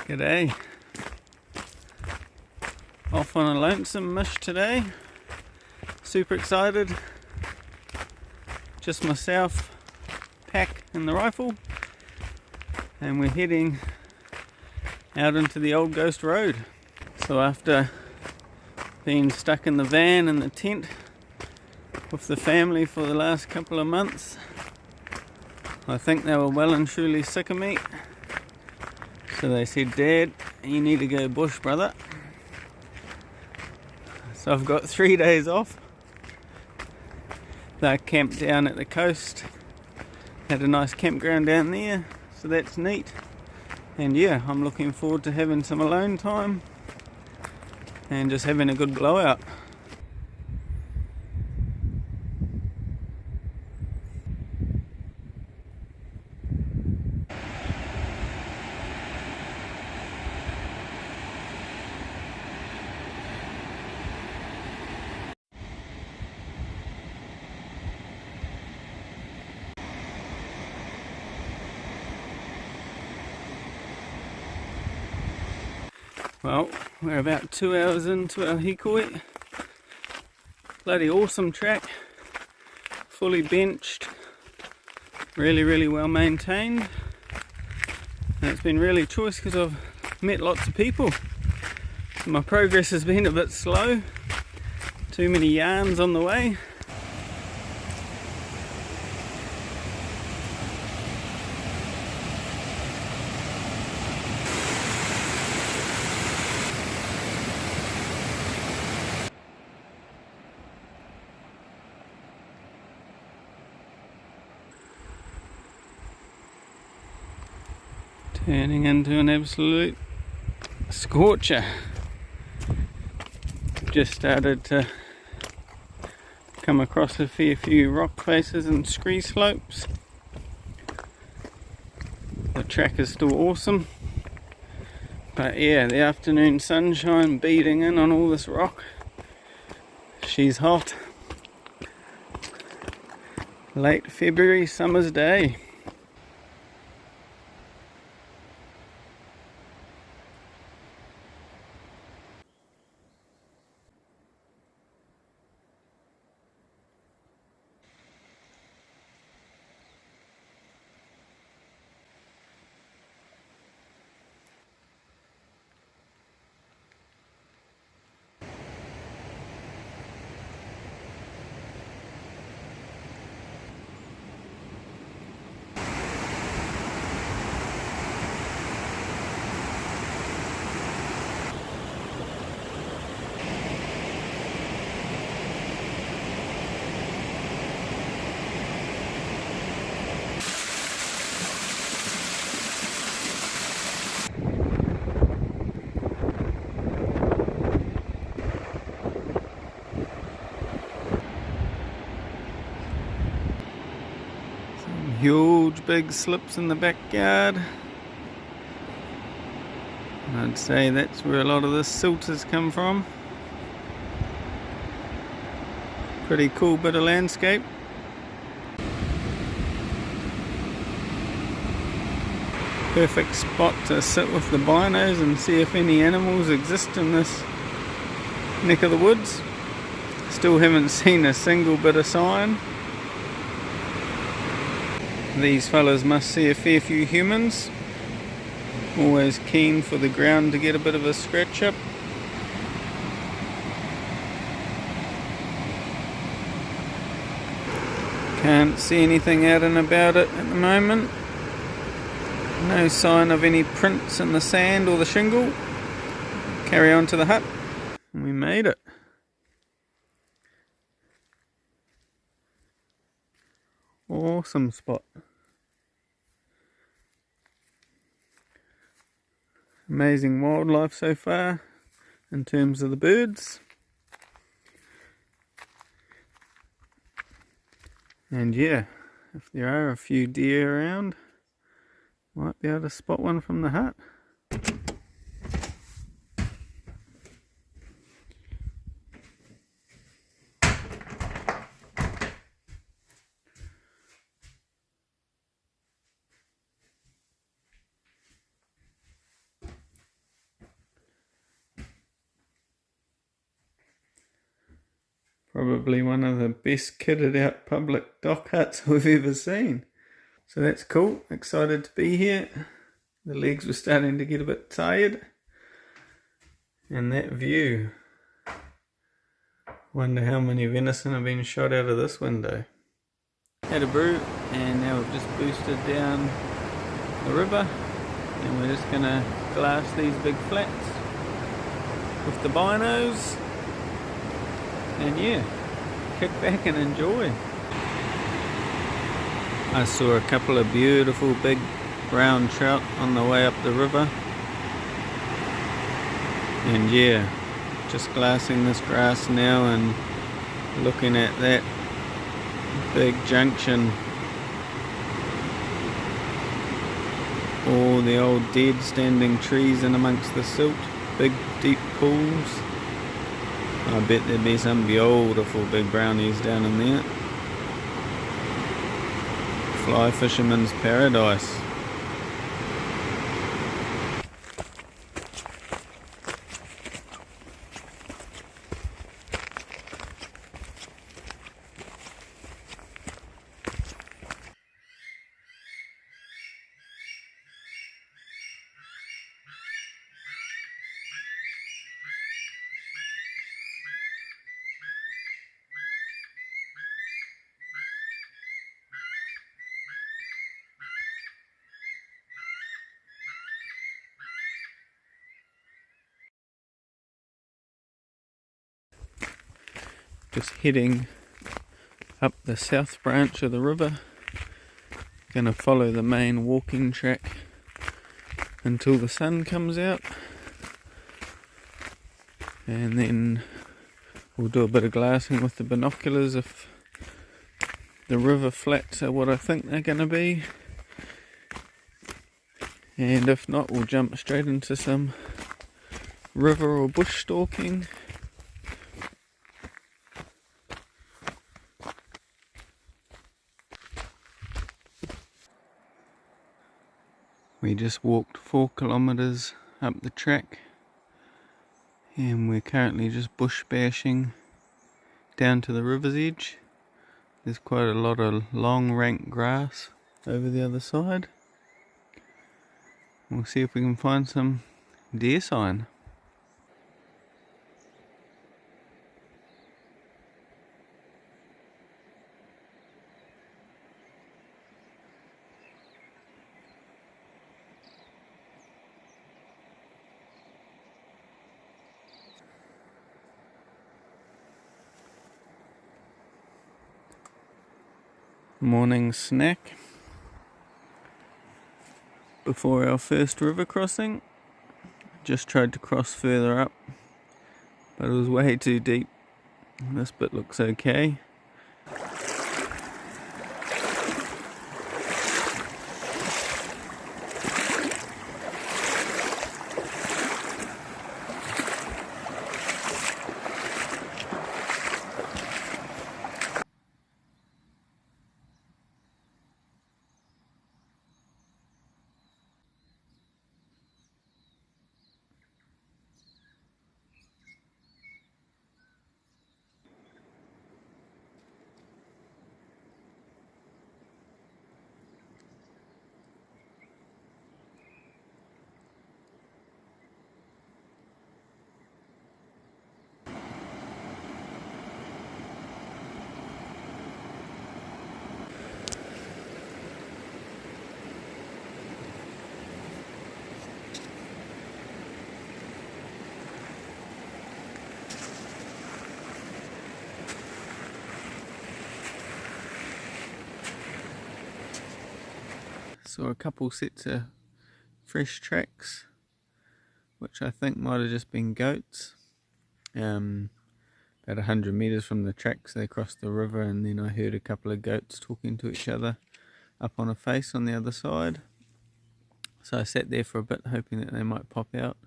G'day. Off on a lonesome mish today. Super excited. Just myself, pack and the rifle. And we're heading out into the old ghost road. So after being stuck in the van and the tent with the family for the last couple of months, I think they were well and truly sick of me. So they said, "Dad, you need to go bush, brother." So I've got 3 days off. They're camped down at the coast. Had a nice campground down there, so that's neat. And yeah, I'm looking forward to having some alone time and just having a good blowout. Well, we're about 2 hours into our hikoi. Bloody awesome track, fully benched, really well maintained. And it's been really choice because I've met lots of people. My progress has been a bit slow, too many yarns on the way. Turning into an absolute scorcher. Just started to come across a fair few rock faces and scree slopes. The track is still awesome, but yeah, the afternoon sunshine beating in on all this rock. She's hot. Late February summer's day. Huge big slips in the backyard. I'd say that's where a lot of this silt has come from. Pretty cool bit of landscape. Perfect spot to sit with the binos and see if any animals exist in this neck of the woods. Still haven't seen a single bit of sign. These fellas must see a fair few humans. Always keen for the ground to get a bit of a scratch up. Can't see anything out and about it at the moment. No sign of any prints in the sand or the shingle. Carry on to the hut. We made it. Awesome spot. Amazing wildlife so far in terms of the birds. And yeah, if there are a few deer around, might be able to spot one from the hut. Probably one of the best kitted out public dock huts we've ever seen. So that's cool, excited to be here. The legs were starting to get a bit tired. And that view. Wonder how many venison have been shot out of this window. Had a brew and now we've just boosted down the river and we're just gonna glass these big flats with the binos and yeah, kick back and enjoy. I saw a couple of beautiful big brown trout on the way up the river and yeah, just glassing this grass now and looking at that big junction. All the old dead standing trees in amongst the silt, big deep pools. I bet there'd be some beautiful big brownies down in there. Fly fisherman's paradise. Just heading up the south branch of the river. Gonna follow the main walking track until the sun comes out. And then we'll do a bit of glassing with the binoculars if the river flats are what I think they're gonna be. And if not, we'll jump straight into some river or bush stalking. We just walked 4 kilometers up the track and we're currently just bush bashing down to the river's edge. There's quite a lot of long rank grass over the other side. We'll see if we can find some deer sign. Morning snack before our first river crossing. Just tried to cross further up, but it was way too deep. This bit looks okay. Saw a couple sets of fresh tracks, which I think might have just been goats. About 100 meters from the tracks they crossed the river, and then I heard a couple of goats talking to each other up on a face on the other side. So I sat there for a bit hoping that they might pop out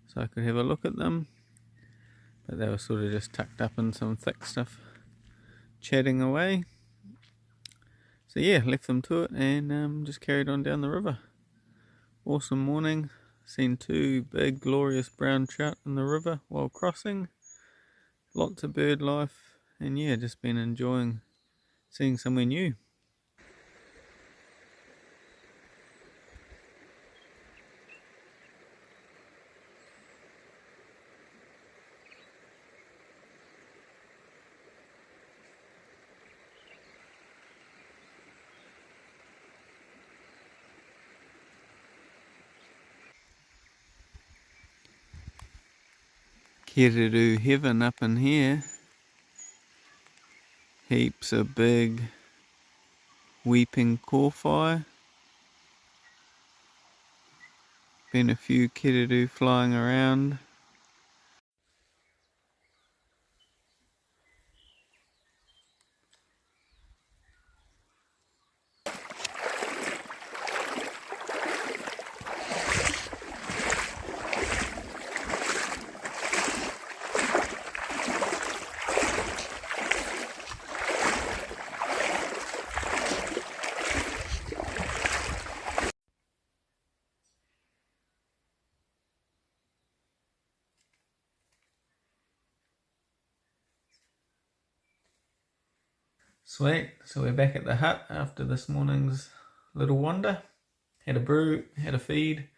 so I could have a look at them, but they were sort of just tucked up in some thick stuff chatting away. So yeah, left them to it and just carried on down the river. Awesome morning. Seen 2 big glorious brown trout in the river while crossing. Lots of bird life and yeah, just been enjoying seeing somewhere new. Kiriru heaven up in here. Heaps of big weeping kōwhai. Been a few kiriru flying around. Sweet, so we're back at the hut after this morning's little wander. Had a brew, had a feed,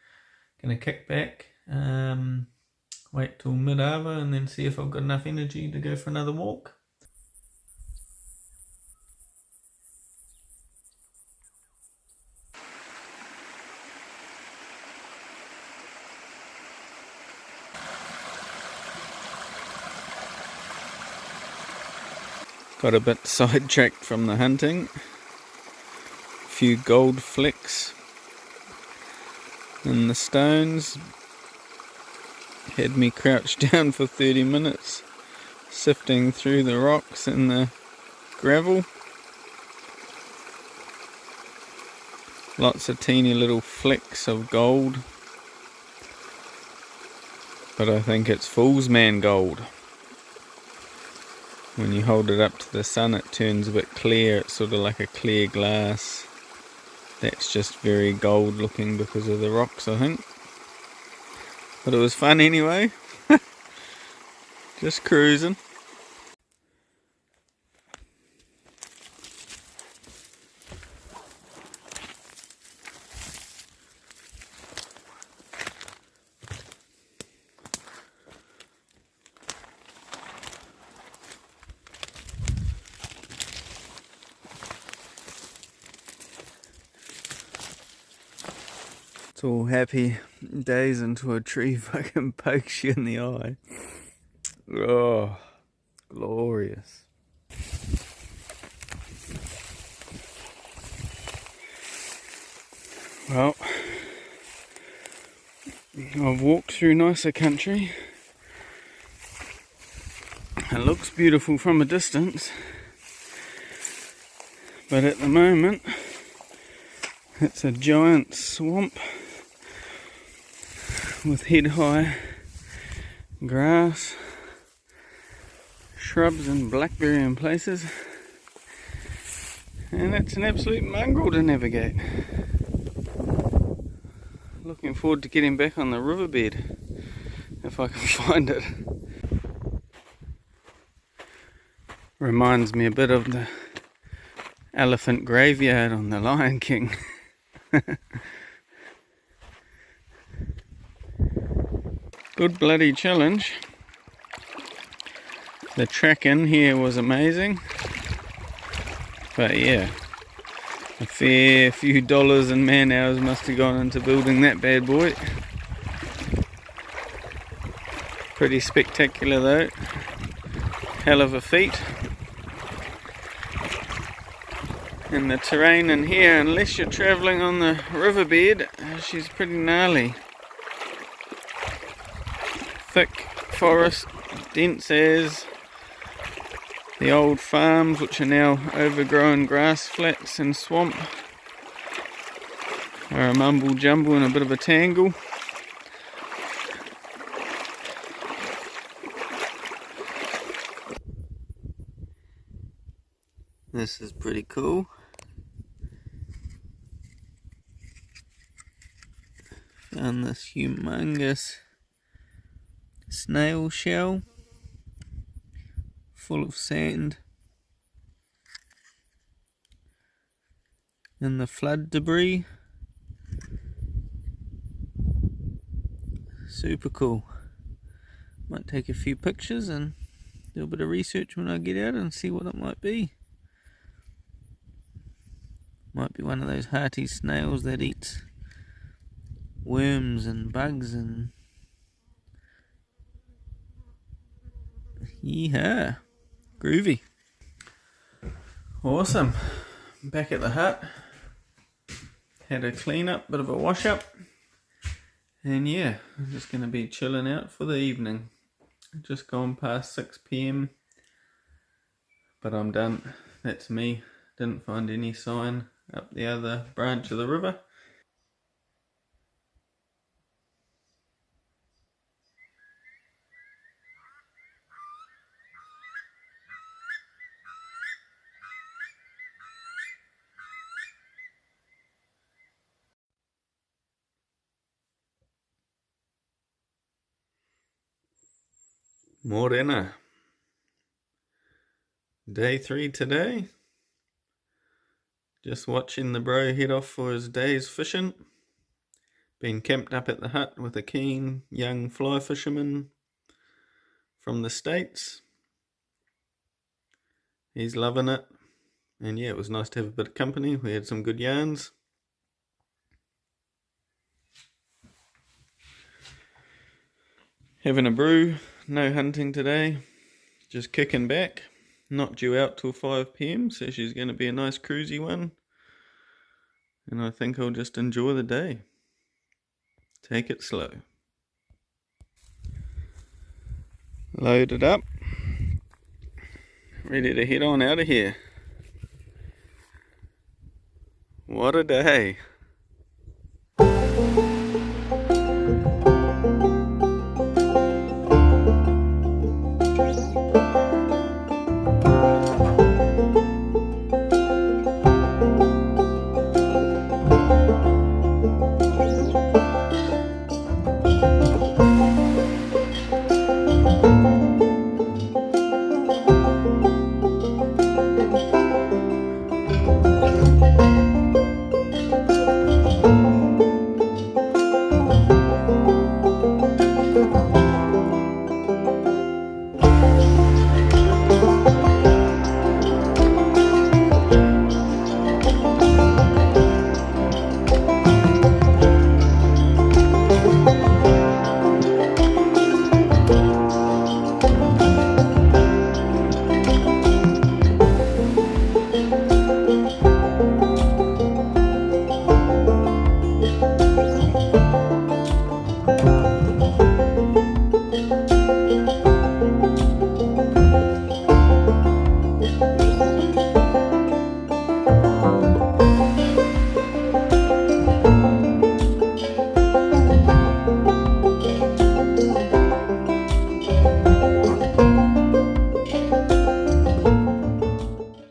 gonna kick back, wait till mid-hour and then see if I've got enough energy to go for another walk. Got a bit sidetracked from the hunting. A few gold flecks in the stones. Had me crouched down for 30 minutes, sifting through the rocks and the gravel. Lots of teeny little flecks of gold. But I think it's fool's man gold. When you hold it up to the sun it turns a bit clear, it's sort of like a clear glass. That's just very gold looking because of the rocks, I think. But it was fun anyway. Just cruising. It's all happy days until a tree fucking pokes you in the eye. Oh, glorious. Well, I've walked through nicer country. It looks beautiful from a distance, but at the moment it's a giant swamp with head-high grass, shrubs and blackberry in places, and it's an absolute mongrel to navigate. Looking forward to getting back on the riverbed if I can find it. Reminds me a bit of the elephant graveyard on The Lion King. Good bloody challenge. The track in here was amazing, but yeah, a fair few dollars and man hours must have gone into building that bad boy. Pretty spectacular though. Hell of a feat. And the terrain in here, unless you're travelling on the riverbed, she's pretty gnarly. Thick forest, dense as the old farms, which are now overgrown grass flats and swamp, are a mumble jumble and a bit of a tangle. This is pretty cool. Found this humongous snail shell full of sand and the flood debris. Super cool. Might take a few pictures and do a bit of research when I get out and see what it might be. Might be one of those hearty snails that eats worms and bugs and... Yeehaw! Groovy. Awesome. Back at the hut. Had a clean up, bit of a wash up. And yeah, I'm just going to be chilling out for the evening. Just gone past 6 PM. But I'm done. That's me. Didn't find any sign up the other branch of the river. Morena. Day 3 today. Just watching the bro head off for his day's fishing. Been camped up at the hut with a keen young fly fisherman from the States. He's loving it. And yeah, it was nice to have a bit of company. We had some good yarns. Having a brew, no hunting today, just kicking back, not due out till 5 PM, so she's going to be a nice cruisy one, and I think I'll just enjoy the day, take it slow. Loaded up, ready to head on out of here. What a day.